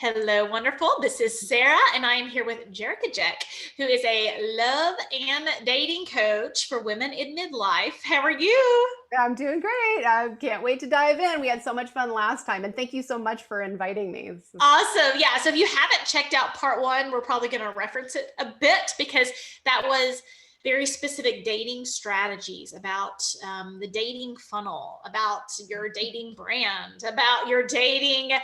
Hello, wonderful. This is Sarah, and I am here with Jerica Jech, who is a love and dating coach for women in midlife. How are you? I'm doing great. I can't wait to dive in. We had so much fun last time, and thank you so much for inviting me. Awesome. Yeah. So if you haven't checked out part one, we're probably going to reference it a bit because that was very specific dating strategies about the dating funnel, about your dating brand, about your dating,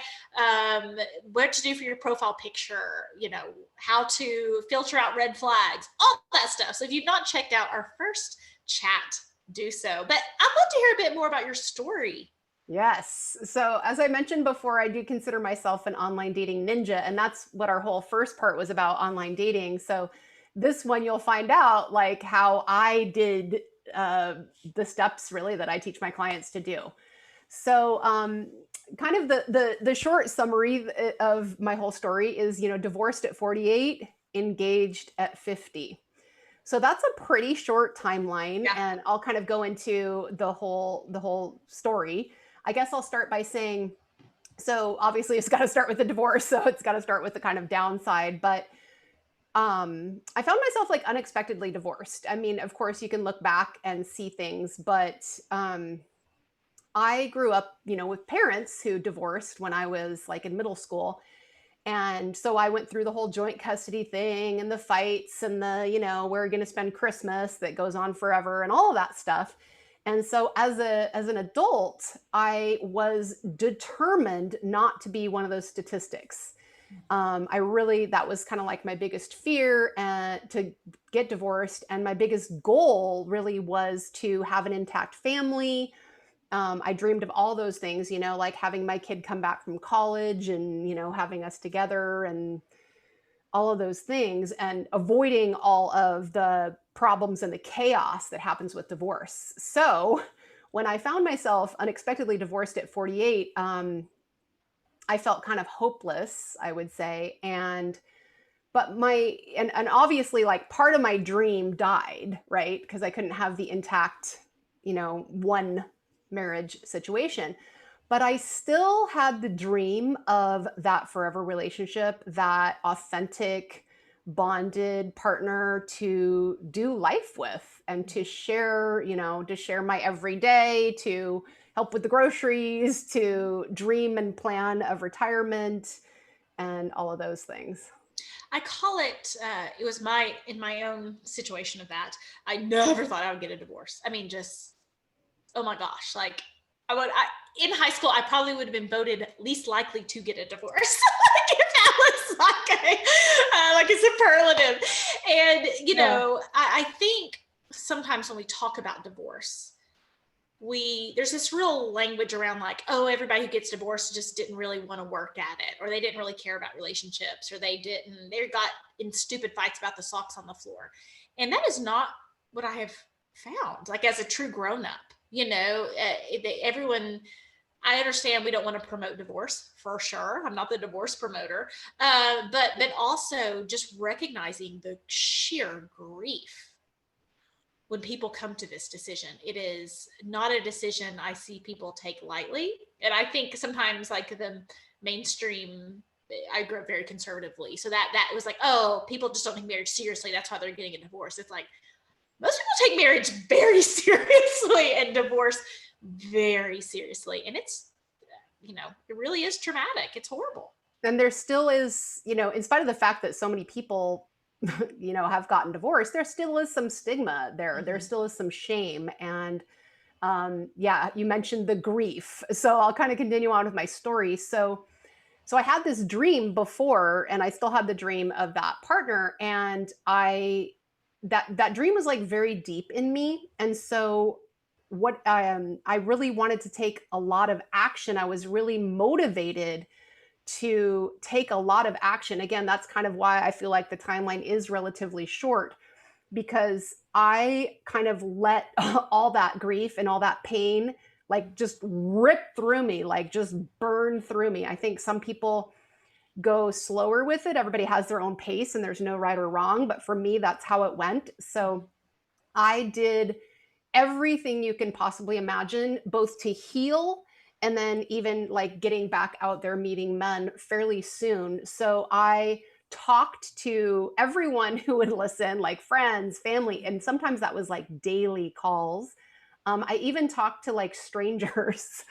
what to do for your profile picture, how to filter out red flags, all that stuff. So if you've not checked out our first chat, do so. But I'd love to hear a bit more about your story. Yes. So, as I mentioned before, I do consider myself an online dating ninja, and that's what our whole first part was about, online dating. So, this one you'll find out like how I did uh, the steps really that I teach my clients to do. So, kind of the short summary of my whole story is, divorced at 48, engaged at 50. So that's a pretty short timeline, Yeah. and I'll kind of go into the whole story. I guess I'll start by saying, so obviously it's got to start with the divorce, so it's got to start with the kind of downside, but I found myself like unexpectedly divorced. I mean, of course you can look back and see things, but I grew up, with parents who divorced when I was like in middle school, and so I went through the whole joint custody thing and the fights and we're going to spend Christmas that goes on forever and all of that stuff. And so as an adult, I was determined not to be one of those statistics. I really that was kind of like my biggest fear, and to get divorced, and my biggest goal really was to have an intact family. I dreamed of all those things, like having my kid come back from college and, having us together and all of those things, and avoiding all of the problems and the chaos that happens with divorce. So when I found myself unexpectedly divorced at 48, I felt kind of hopeless, I would say. But and obviously like part of my dream died, right? Because I couldn't have the intact, one marriage situation. But I still had the dream of that forever relationship, that authentic, bonded partner to do life with and to share my everyday, to help with the groceries, to dream and plan of retirement and all of those things. I call it, it was in my own situation of that. I never thought I would get a divorce. I mean, just, oh my gosh. Like, in high school, I probably would have been voted least likely to get a divorce. Like, if that was like a superlative. And, Yeah. I think sometimes when we talk about divorce, there's this real language around like, oh, everybody who gets divorced just didn't really want to work at it, or they didn't really care about relationships, or they got in stupid fights about the socks on the floor. And that is not what I have found, like, as a true grown up. Everyone, I understand we don't want to promote divorce, for sure. I'm not the divorce promoter, but also just recognizing the sheer grief when people come to this decision. It is not a decision I see people take lightly. And I think sometimes, like, the mainstream, I grew up very conservatively. So that was like, oh, people just don't take marriage seriously. That's why they're getting a divorce. It's like most people take marriage very seriously and divorce very seriously. And it really is traumatic. It's horrible. And there still is, in spite of the fact that so many people, have gotten divorced, there still is some stigma there. There Mhm. still is some shame. And yeah, you mentioned the grief. So I'll kind of continue on with my story. So I had this dream before, and I still had the dream of that partner. And that dream was like very deep in me. And so what I really wanted to take a lot of action. I was really motivated to take a lot of action. Again, that's kind of why I feel like the timeline is relatively short, because I kind of let all that grief and all that pain like just rip through me, like just burn through me. I think some people go slower with it. Everybody has their own pace and there's no right or wrong. But for me, that's how it went. So I did everything you can possibly imagine, both to heal and then even like getting back out there meeting men fairly soon. So I talked to everyone who would listen, like friends, family, and sometimes that was like daily calls. I even talked to like strangers.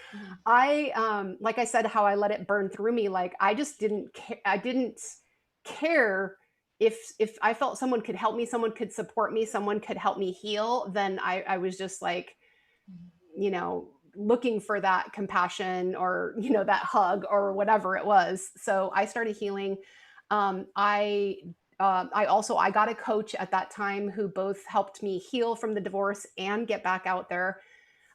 Mhm. Like I said, how I let it burn through me. Like I just didn't care. I didn't care if I felt someone could help me, someone could support me, someone could help me heal. Then I was just like, looking for that compassion or, that hug or whatever it was. So I started healing. I got a coach at that time who both helped me heal from the divorce and get back out there.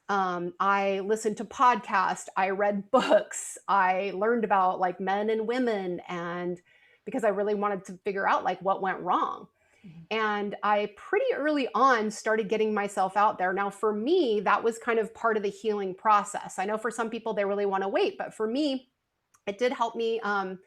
I listened to podcasts, I read books, I learned about like men and women, and because I really wanted to figure out like what went wrong. Mhm. And I pretty early on started getting myself out there. Now, for me, that was kind of part of the healing process. I know for some people, they really want to wait, but for me, it did help me kind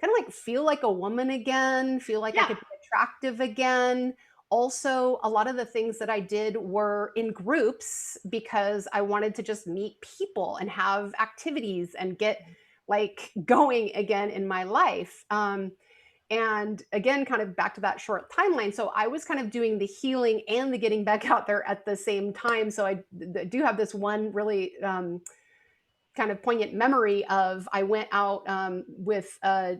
of like feel like a woman again, feel like I Yeah. could be attractive again. Also, a lot of the things that I did were in groups because I wanted to just meet people and have activities and get like going again in my life. And again, kind of back to that short timeline. So I was kind of doing the healing and the getting back out there at the same time. So I do have this one really kind of poignant memory of I went out with a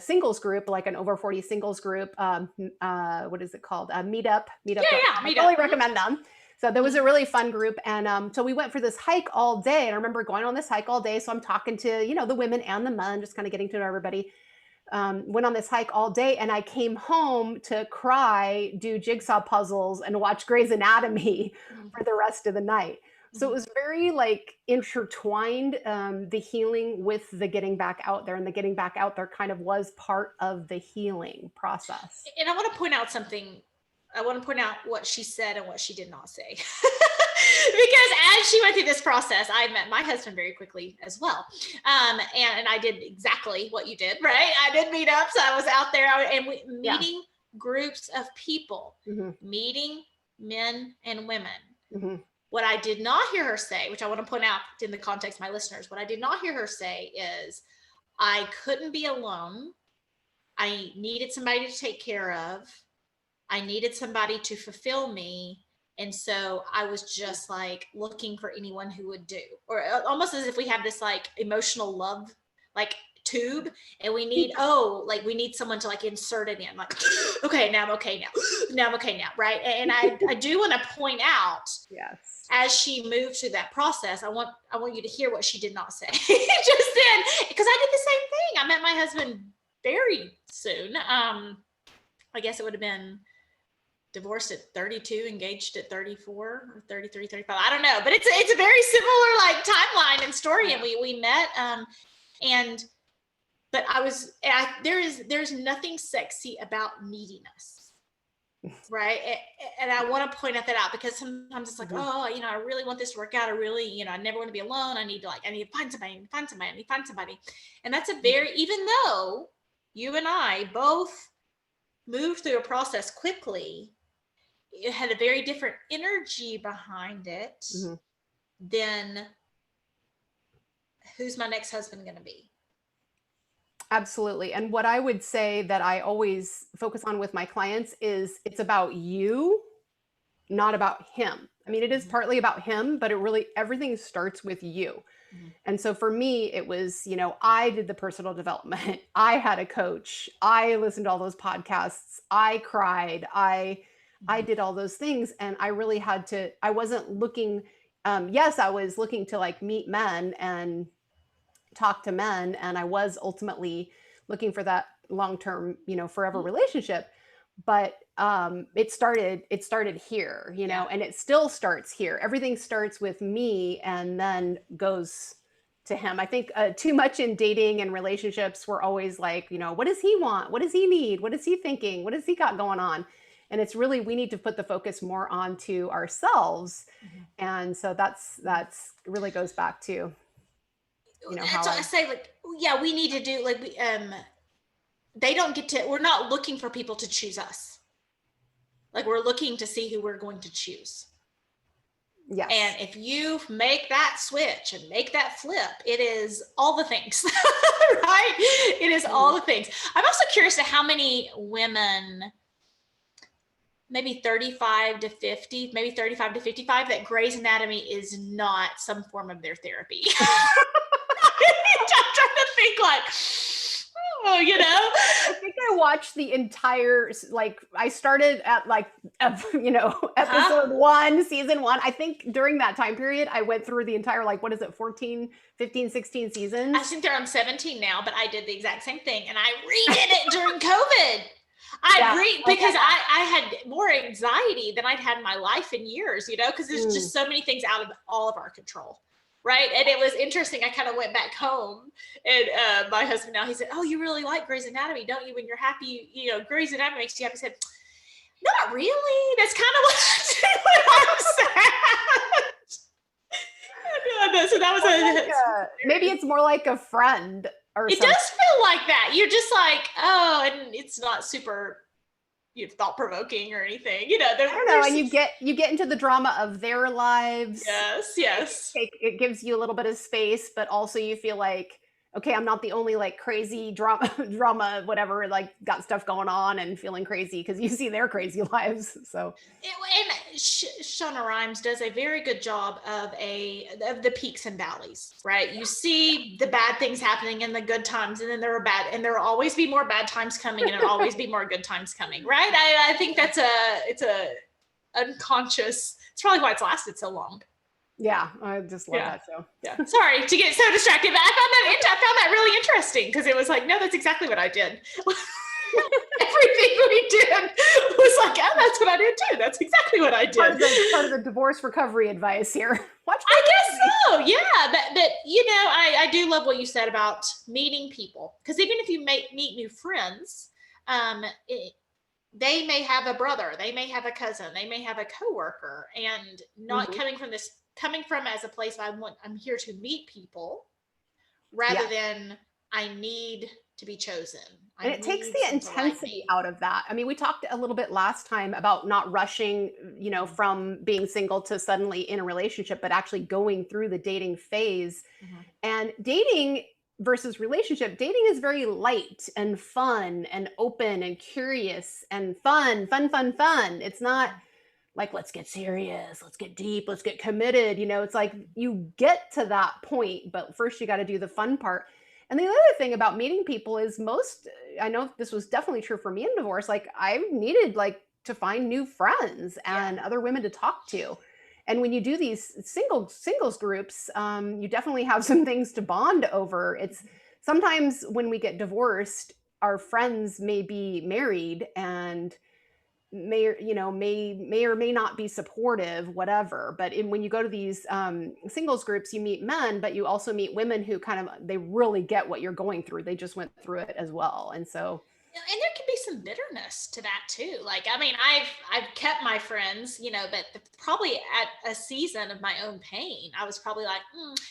singles group, like an over 40 singles group. What is it called? Meetup.com. Yeah. I Meet up. totally recommend them. So there was a really fun group. And so we went for this hike all day. And I remember going on this hike all day. So I'm talking to, the women and the men, just kind of getting to know everybody. Went on this hike all day and I came home to cry, do jigsaw puzzles, and watch Grey's Anatomy Mhm. for the rest of the night. So it Mhm. was very like intertwined, the healing with the getting back out there. And the getting back out there kind of was part of the healing process. And I want to point out something. I want to point out what she said and what she did not say. Because as she went through this process, I met my husband very quickly as well. And I did exactly what you did, right? I did meetups. I was out there and Yeah. meeting groups of people, Hmm. meeting men and women. Hmm. What I did not hear her say, which I want to point out in the context of my listeners, what I did not hear her say is, I couldn't be alone. I needed somebody to take care of. I needed somebody to fulfill me. And so I was just like looking for anyone who would do, or almost as if we have this like emotional love, like tube, and we need, like we need someone to like insert it in, like, okay, now I'm okay now. Now I'm okay now. Right. And I do want to point out, Yes. as she moved through that process, I want you to hear what she did not say just then, because I did the same thing. I met my husband very soon. I guess it would have been divorced at 32, engaged at 34 or 33, 35. I don't know, but it's a very similar like timeline and story. And we met, and but there's nothing sexy about neediness. Right. And I want to point out that out, because sometimes it's like, oh, I really want this to work out. I really, I never want to be alone. I need to find somebody, I need to find somebody. And that's even though you and I both moved through a process quickly, it had a very different energy behind it than who's my next husband going to be. Absolutely. And what I would say that I always focus on with my clients is it's about you, not about him. I mean, it is partly about him, but everything starts with you. And so for me, it was, I did the personal development. I had a coach. I listened to all those podcasts. I cried. I did all those things. And I really I wasn't looking, yes, I was looking to like meet men and talk to men. And I was ultimately looking for that long-term, forever relationship. But it started here, and it still starts here. Everything starts with me and then goes to him. I think too much in dating and relationships, we're always like, what does he want? What does he need? What is he thinking? What has he got going on? And it's really, we need to put the focus more onto ourselves. And so that's really goes back to, That's what I say, like, yeah, we need to do like they don't get to, we're not looking for people to choose us. Like, we're looking to see who we're going to choose. Yes. And if you make that switch and make that flip, it is all the things, right? It is all the things. I'm also curious to how many women, maybe 35 to 50, maybe 35 to 55, that Grey's Anatomy is not some form of their therapy. I'm trying to think like, oh, you know? I think I watched the entire, like, I started at like, episode 1, season 1. I think during that time period, I went through the entire, like, what is it, 14, 15, 16 seasons? I think they're on 17 now, but I did the exact same thing. And I redid it during COVID. Because I had more anxiety than I'd had in my life in years, you know, because there's just so many things out of all of our control. Right. And it was interesting. I kind of went back home, and my husband now, he said, "Oh, you really like Grey's Anatomy, don't you? When you're happy, you know, Grey's Anatomy makes you happy." I said, "Not really. That's kind of what I'm sad." So that was maybe it's more like a friend or it something. does feel like that. You're just like, oh, and it's not super thought provoking or anything, you know. I don't know, and you get into the drama of their lives. Yes. It gives you a little bit of space, but also you feel like, okay, I'm not the only like crazy drama, whatever, like got stuff going on and feeling crazy because you see their crazy lives. So, and Shonda Rhimes does a very good job of the peaks and valleys, right? You see the bad things happening and the good times, and then there will always be more bad times coming, and there'll always be more good times coming, right? I think it's a unconscious. It's probably why it's lasted so long. Yeah, I just love that show. Yeah. Sorry to get so distracted, but I found that really interesting because it was like, no, that's exactly what I did. Everything we did was like, oh, that's what I did too. That's exactly what I did. Part of the divorce recovery advice here. I guess so. Yeah. But you know, I do love what you said about meeting people, because even if you meet new friends, they may have a brother, they may have a cousin, they may have a coworker, and not coming from as a place I'm here to meet people rather than I need to be chosen. And it takes the intensity out of that. I mean, we talked a little bit last time about not rushing, you know, from being single to suddenly in a relationship, but actually going through the dating phase. And dating versus relationship, dating is very light and fun and open and curious and fun. It's not like, let's get serious, let's get deep, let's get committed. You know, it's like you get to that point, but first you got to do the fun part. And the other thing about meeting people is I know this was definitely true for me in divorce. Like I needed like to find new friends and other women to talk to. And when you do these singles groups, you definitely have some things to bond over. It's sometimes when we get divorced, our friends may be married and may or may not be supportive, whatever. But when you go to these singles groups, you meet men, but you also meet women who they really get what you're going through. They just went through it as well. And so, and there can be some bitterness to that too. Like, I mean, I've kept my friends, you know, but probably at a season of my own pain, I was probably like,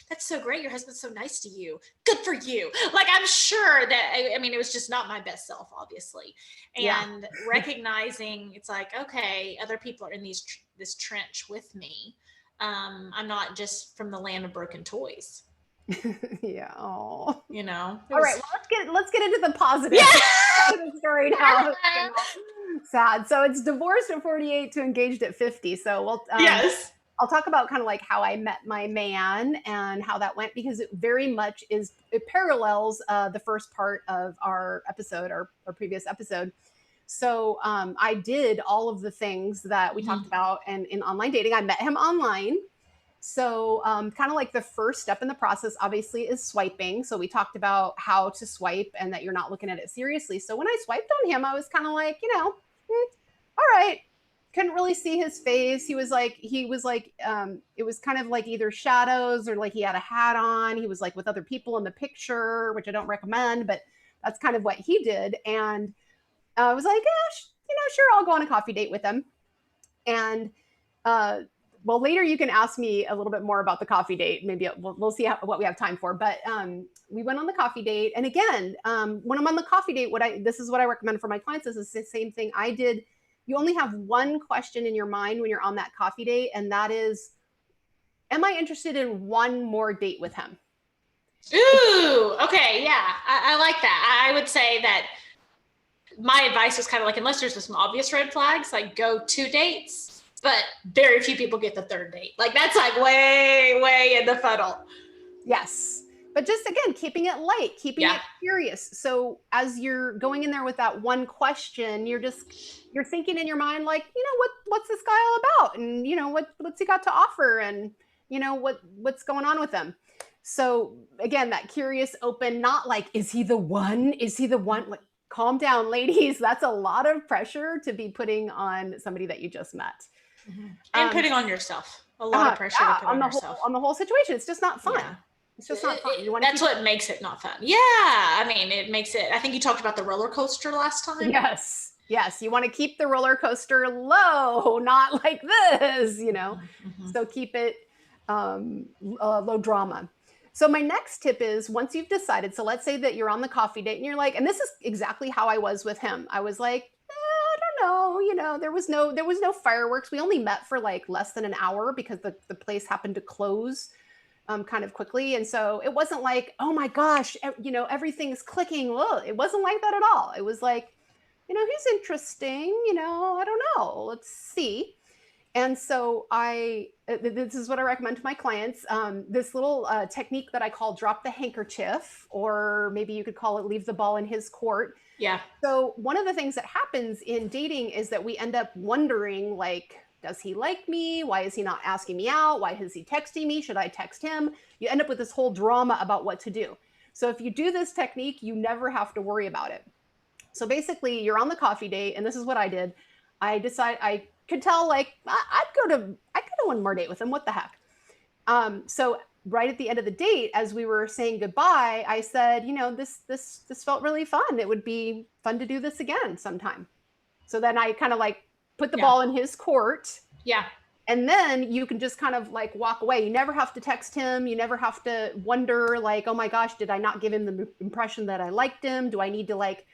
that's so great. Your husband's so nice to you. Good for you. Like, I'm sure that, I mean, it was just not my best self, obviously. And recognizing it's like, okay, other people are in this trench with me. I'm not just from the land of broken toys. Yeah. Oh. You know. All right. Well, let's get into the positive story now. Sad. So it's divorced at 48 to engaged at 50. So I'll talk about kind of like how I met my man and how that went, because it very much it parallels the first part of our episode, our previous episode. So I did all of the things that we talked about in online dating. I met him online. So kind of like the first step in the process, obviously, is swiping. So we talked about how to swipe and that you're not looking at it seriously. So when I swiped on him, I was kind of like, you know, all right. Couldn't really see his face. It was kind of like either shadows or like he had a hat on. He was like with other people in the picture, which I don't recommend, but that's kind of what he did. And I was like, sure, I'll go on a coffee date with him. And well, later you can ask me a little bit more about the coffee date. Maybe we'll see what we have time for. But we went on the coffee date. And again, when I'm on the coffee date, this is what I recommend for my clients. This is the same thing I did. You only have one question in your mind when you're on that coffee date. And that is, am I interested in one more date with him? Ooh, okay, yeah, I like that. I would say that my advice was kind of like, unless there's some obvious red flags, like go 2 dates, but very few people get the 3rd date. Like that's like way in the funnel. Yes. But just again, keeping it light, keeping Yeah. it curious. So as you're going in there with that one question, you're thinking in your mind, like, what's this guy all about? And what's he got to offer? And what's going on with him? So again, that curious, open, not like, is he the one? Is he the one? Like, calm down, ladies. That's a lot of pressure to be putting on somebody that you just met. And putting on yourself. A lot of pressure to put on yourself. On the whole situation. It's just not fun. Yeah. It's just not fun. That's what makes it not fun. Yeah. I mean, it makes it, I think you talked about the roller coaster last time. Yes. You want to keep the roller coaster low, not like this, So keep it low drama. So my next tip is, once you've decided, so let's say that you're on the coffee date and you're like, and this is exactly how I was with him. I was like, I don't know, there was no fireworks. We only met for like less than an hour because the place happened to close kind of quickly. And so it wasn't like, oh my gosh, everything's clicking. Whoa. It wasn't like that at all. It was like, he's interesting, I don't know. Let's see. And so this is what I recommend to my clients. This little technique that I call drop the handkerchief, or maybe you could call it leave the ball in his court. Yeah. So one of the things that happens in dating is that we end up wondering, like, does he like me? Why is he not asking me out? Why is he texting me? Should I text him? You end up with this whole drama about what to do. So if you do this technique, you never have to worry about it. So basically you're on the coffee date, and this is what I did. I could tell, like, I'd go to one more date with him. What the heck? So right at the end of the date, as we were saying goodbye, I said, this felt really fun. It would be fun to do this again sometime. So then I kind of like put the ball in his court. Yeah. And then you can just kind of like walk away. You never have to text him. You never have to wonder, like, oh my gosh, did I not give him the impression that I liked him? Do I need to like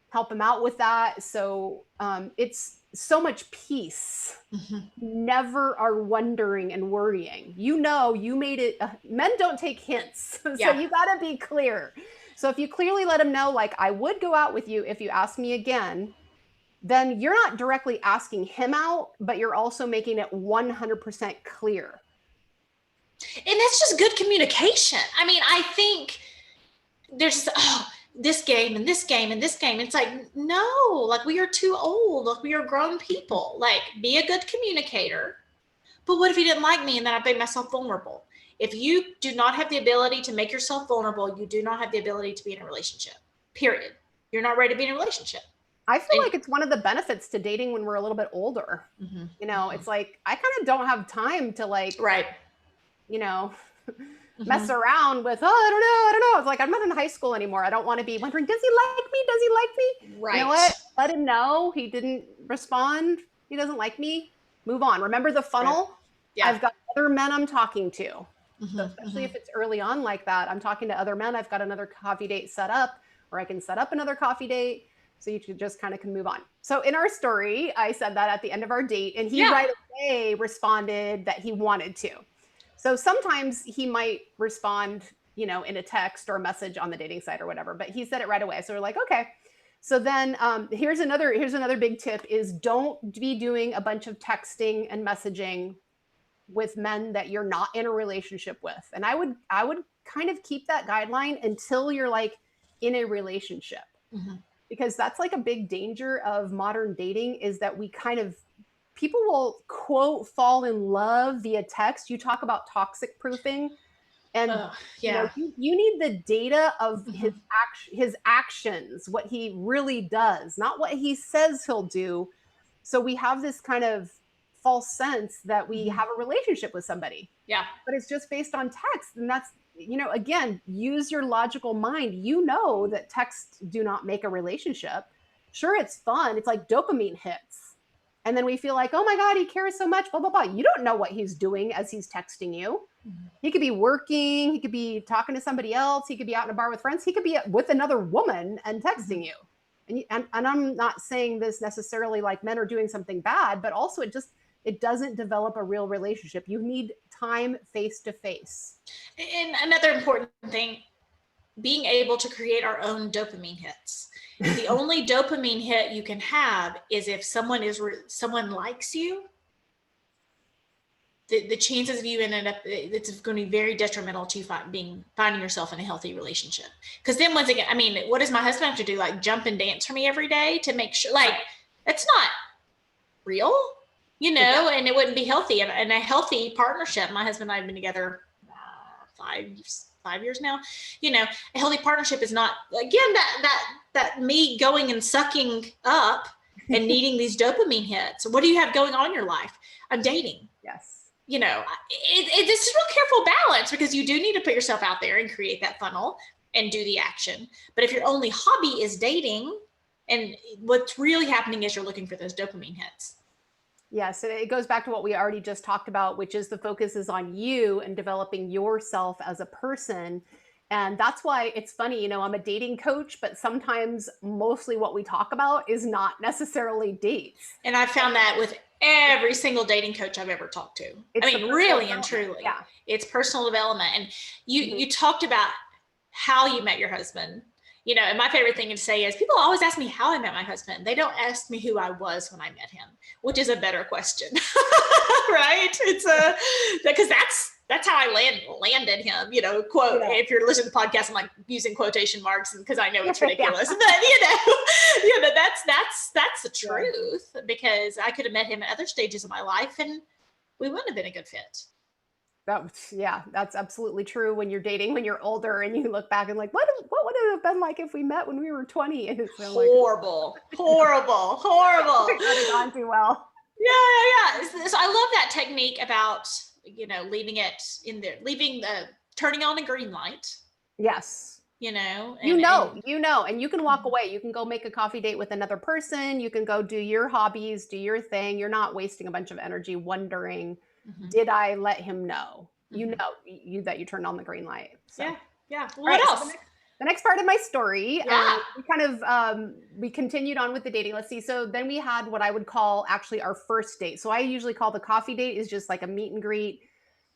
help him out with that? So it's so much peace. Never are wondering and worrying. You made it. Men don't take hints. So you got to be clear. So if you clearly let him know, like, I would go out with you if you ask me again, then you're not directly asking him out, but you're also making it 100% clear. And that's just good communication. I mean, I think there's this game and this game and this game. It's like, no, like, we are too old. Like, we are grown people. Like, be a good communicator. But what if he didn't like me and then I made myself vulnerable? If you do not have the ability to make yourself vulnerable, you do not have the ability to be in a relationship, period. You're not ready to be in a relationship. I feel like it's one of the benefits to dating when we're a little bit older. It's like, I kind of don't have time to like, mess around with, I don't know. It's like, I'm not in high school anymore. I don't want to be wondering, does he like me? Does he like me? Right. You know what? Let him know. He didn't respond. He doesn't like me. Move on. Remember the funnel? Yeah. I've got other men I'm talking to. So especially if it's early on like that, I'm talking to other men. I've got another coffee date set up, or I can set up another coffee date. So you just kind of can move on. So in our story, I said that at the end of our date, and he right away responded that he wanted to. So sometimes he might respond, in a text or a message on the dating site or whatever, but he said it right away. So we're like, okay. So then here's another big tip is, don't be doing a bunch of texting and messaging with men that you're not in a relationship with. And I would kind of keep that guideline until you're like in a relationship. Because that's like a big danger of modern dating, is that people will quote fall in love via text. You talk about toxic proofing, and you need the data of his actions, what he really does, not what he says he'll do. So we have this kind of false sense that we have a relationship with somebody. Yeah. But it's just based on text. And that's, again, use your logical mind. That texts do not make a relationship. Sure, it's fun. It's like dopamine hits. And then we feel like, oh my God, he cares so much, blah, blah, blah. You don't know what he's doing as he's texting you. He could be working. He could be talking to somebody else. He could be out in a bar with friends. He could be with another woman and texting you. And I'm not saying this necessarily like men are doing something bad, but also it just it doesn't develop a real relationship. You need time face to face. And another important thing, being able to create our own dopamine hits. The only dopamine hit you can have is if someone likes you. The chances of you ended up, it's going to be very detrimental to finding yourself in a healthy relationship. Because then once again, I mean, what does my husband have to do? Like jump and dance for me every day to make sure, like, that's not real, and it wouldn't be healthy. And a healthy partnership, my husband and I have been together 5 years now, a healthy partnership is not, again, that me going and sucking up and needing these dopamine hits. What do you have going on in your life? I'm dating. Yes. This is a real careful balance, because you do need to put yourself out there and create that funnel and do the action. But if your only hobby is dating, and what's really happening is you're looking for those dopamine hits. Yes, it goes back to what we already just talked about, which is the focus is on you and developing yourself as a person. And that's why it's funny, I'm a dating coach, but sometimes mostly what we talk about is not necessarily dates. And I found that with every single dating coach I've ever talked to. Really and truly, it's personal development. And you talked about how you met your husband. And my favorite thing to say is, people always ask me how I met my husband. They don't ask me who I was when I met him, which is a better question, right? It's because that's how I landed him, quote, if you're listening to the podcast, I'm like using quotation marks because I know it's ridiculous, but that's the truth, because I could have met him at other stages of my life and we wouldn't have been a good fit. That's absolutely true. When you're dating, when you're older and you look back and like, what would it have been like if we met when we were 20? And it's horrible. It could have gone too well. Yeah. So I love that technique about, leaving it in there, turning on a green light. Yes. And you can walk away. You can go make a coffee date with another person. You can go do your hobbies, do your thing. You're not wasting a bunch of energy wondering, did I let him know? That you turned on the green light. So. Yeah. What else? So the next part of my story, we continued on with the dating. Let's see. So then we had what I would call actually our first date. So I usually call the coffee date is just like a meet and greet,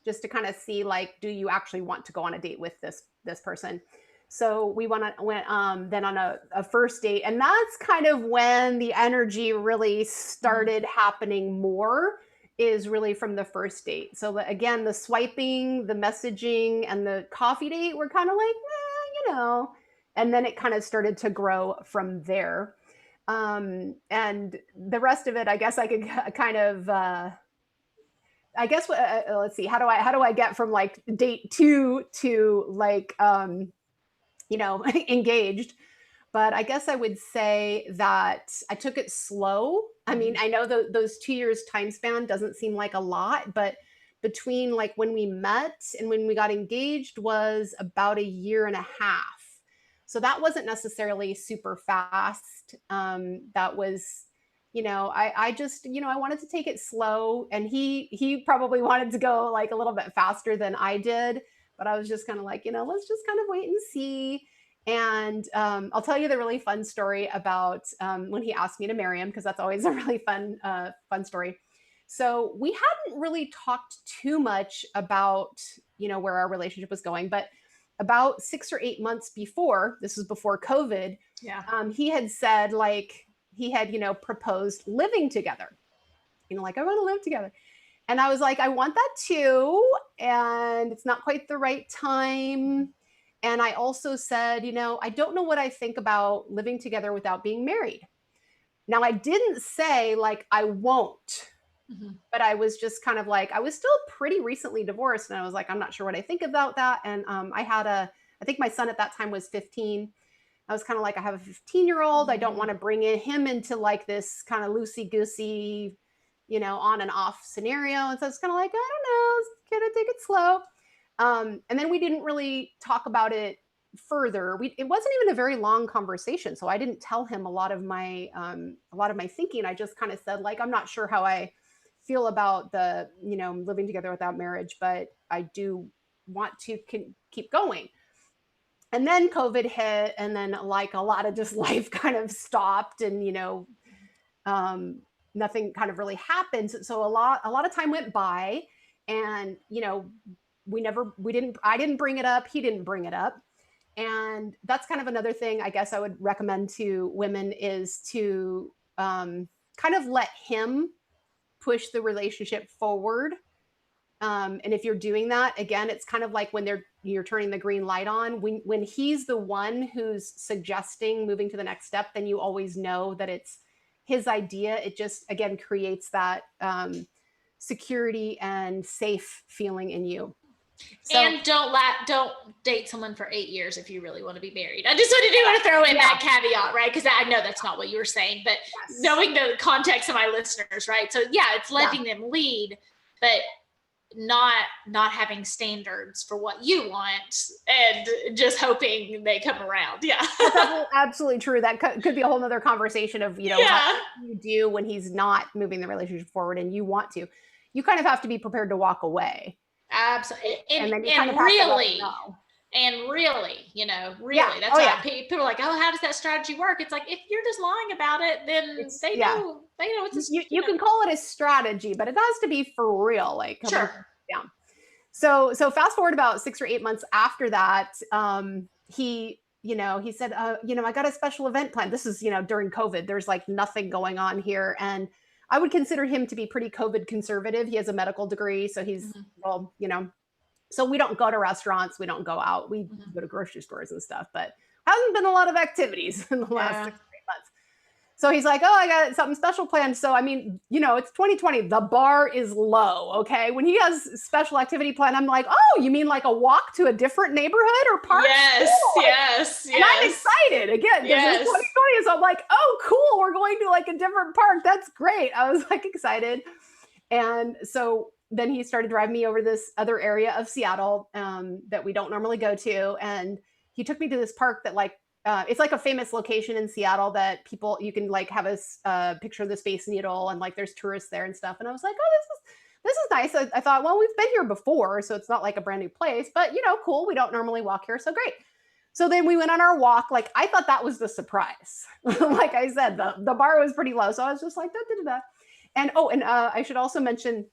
just to kind of see, like, do you actually want to go on a date with this person? So we went then on a first date, and that's kind of when the energy really started happening more, is really from the first date. So again, the swiping, the messaging, and the coffee date were kind of like, and then it kind of started to grow from there. And the rest of it, I guess I could kind of, let's see, how do I get from like date 2 to like, engaged? But I guess I would say that I took it slow. I mean, I know those 2 years time span doesn't seem like a lot, but between like when we met and when we got engaged was about 1.5 years. So that wasn't necessarily super fast. That was, I just, I wanted to take it slow, and he probably wanted to go like a little bit faster than I did, but I was just kind of like, let's just kind of wait and see. And I'll tell you the really fun story about when he asked me to marry him, because that's always a really fun story. So we hadn't really talked too much about, where our relationship was going, but about 6 or 8 months before, this was before COVID, he had said, like, he had, proposed living together, like, I want to live together. And I was like, I want that too. And it's not quite the right time. And I also said, I don't know what I think about living together without being married. Now, I didn't say like, I won't, but I was just kind of like, I was still pretty recently divorced. And I was like, I'm not sure what I think about that. And I think my son at that time was 15. I was kind of like, I have a 15-year-old. I don't want to bring him into like this kind of loosey-goosey, on and off scenario. And so it's kind of like, I don't know, gonna take it slow. And then we didn't really talk about it further. It wasn't even a very long conversation, so I didn't tell him a lot of my thinking. I just kind of said, like, I'm not sure how I feel about the living together without marriage, but I do want to keep going. And then COVID hit, and then like a lot of just life kind of stopped, and nothing kind of really happened. So a lot of time went by, and I didn't bring it up, he didn't bring it up. And that's kind of another thing I guess I would recommend to women, is to kind of let him push the relationship forward. And if you're doing that, again, it's kind of like when you're turning the green light on. When he's the one who's suggesting moving to the next step, then you always know that it's his idea. It just, again, creates that security and safe feeling in you. So, and don't date someone for 8 years if you really want to be married. I just want to throw in that caveat, right? Because I know that's not what you were saying, but knowing the context of my listeners, right? So yeah, it's letting them lead, but not having standards for what you want and just hoping they come around. Yeah. That's absolutely true. That could be a whole nother conversation of, what you do when he's not moving the relationship forward and you want to. You kind of have to be prepared to walk away. Absolutely. And then you kind of have to let him know. And really, that's why people are like, oh, how does that strategy work? It's like, if you're just lying about it, then they know it's you can call it a strategy, but it has to be for real. Like, sure. Yeah. So fast forward about 6 or 8 months after that, he said, I got a special event planned. This is, during COVID, there's like nothing going on here. And I would consider him to be pretty COVID conservative. He has a medical degree. So he's, so we don't go to restaurants. We don't go out. We go to grocery stores and stuff, but hasn't been a lot of activities in the last 6 or 8 months. So he's like, oh, I got something special planned. So, I mean, it's 2020. The bar is low. Okay. When he has special activity planned, I'm like, oh, you mean like a walk to a different neighborhood or park? Yes. Cool. Yes. And I'm excited again. Because it's 2020. So I'm like, oh, cool. We're going to like a different park. That's great. I was like excited. And so then he started driving me over this other area of Seattle that we don't normally go to. And he took me to this park that it's like a famous location in Seattle that you can like have a picture of the Space Needle, and like there's tourists there and stuff. And I was like, oh, this is nice. I thought, well, we've been here before, so it's not like a brand new place, but cool. We don't normally walk here, so great. So then we went on our walk. Like, I thought that was the surprise. Like I said, the bar was pretty low, so I was just like, da. And I should also mention,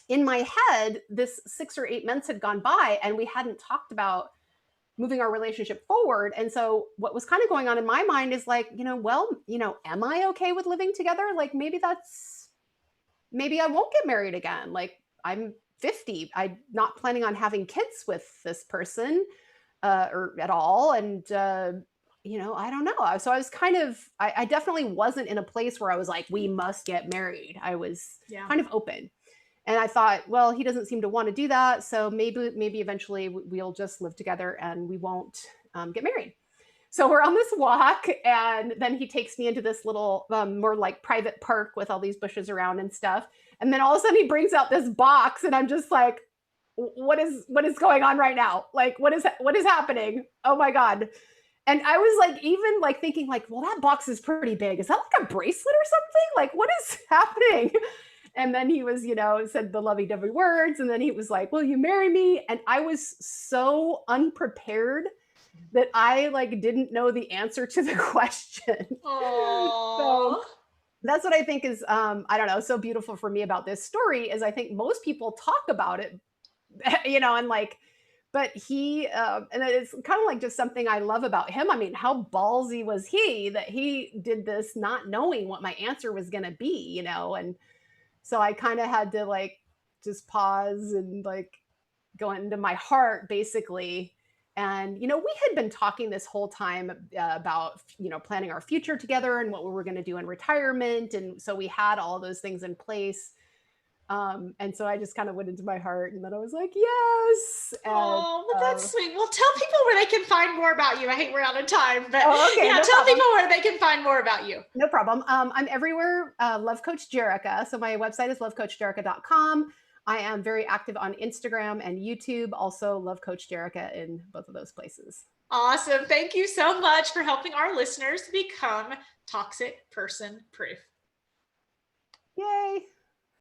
in my head, this 6 or 8 months had gone by, and we hadn't talked about moving our relationship forward. And so what was kind of going on in my mind is like, am I okay with living together? Like, maybe I won't get married again. Like, I'm 50. I'm not planning on having kids with this person or at all. And, I don't know. So I was I definitely wasn't in a place where I was like, we must get married. I was kind of open. And I thought, well, he doesn't seem to want to do that. So maybe eventually we'll just live together and we won't get married. So we're on this walk, and then he takes me into this little more like private park with all these bushes around and stuff. And then all of a sudden he brings out this box, and I'm just like, what is going on right now? Like, what is happening? Oh my God. And I was like, even like thinking like, well, that box is pretty big. Is that like a bracelet or something? Like, what is happening? And then he was, said the lovey-dovey words. And then he was like, will you marry me? And I was so unprepared that I like didn't know the answer to the question. So that's what I think is, I don't know, so beautiful for me about this story is I think most people talk about it, and like, but he, and it's kind of like just something I love about him. I mean, how ballsy was he that he did this not knowing what my answer was going to be, and so I kind of had to like just pause and like go into my heart basically. And, we had been talking this whole time about, planning our future together and what we were going to do in retirement. And so we had all those things in place. And so I just kind of went into my heart, and then I was like, yes. And, well, that's sweet. Well, tell people where they can find more about you. I hate we're out of time, but tell people where they can find more about you. No problem. I'm everywhere. Love Coach Jerica. So my website is lovecoachjerica.com. I am very active on Instagram and YouTube. Also love Coach Jerica in both of those places. Awesome. Thank you so much for helping our listeners become toxic person proof. Yay.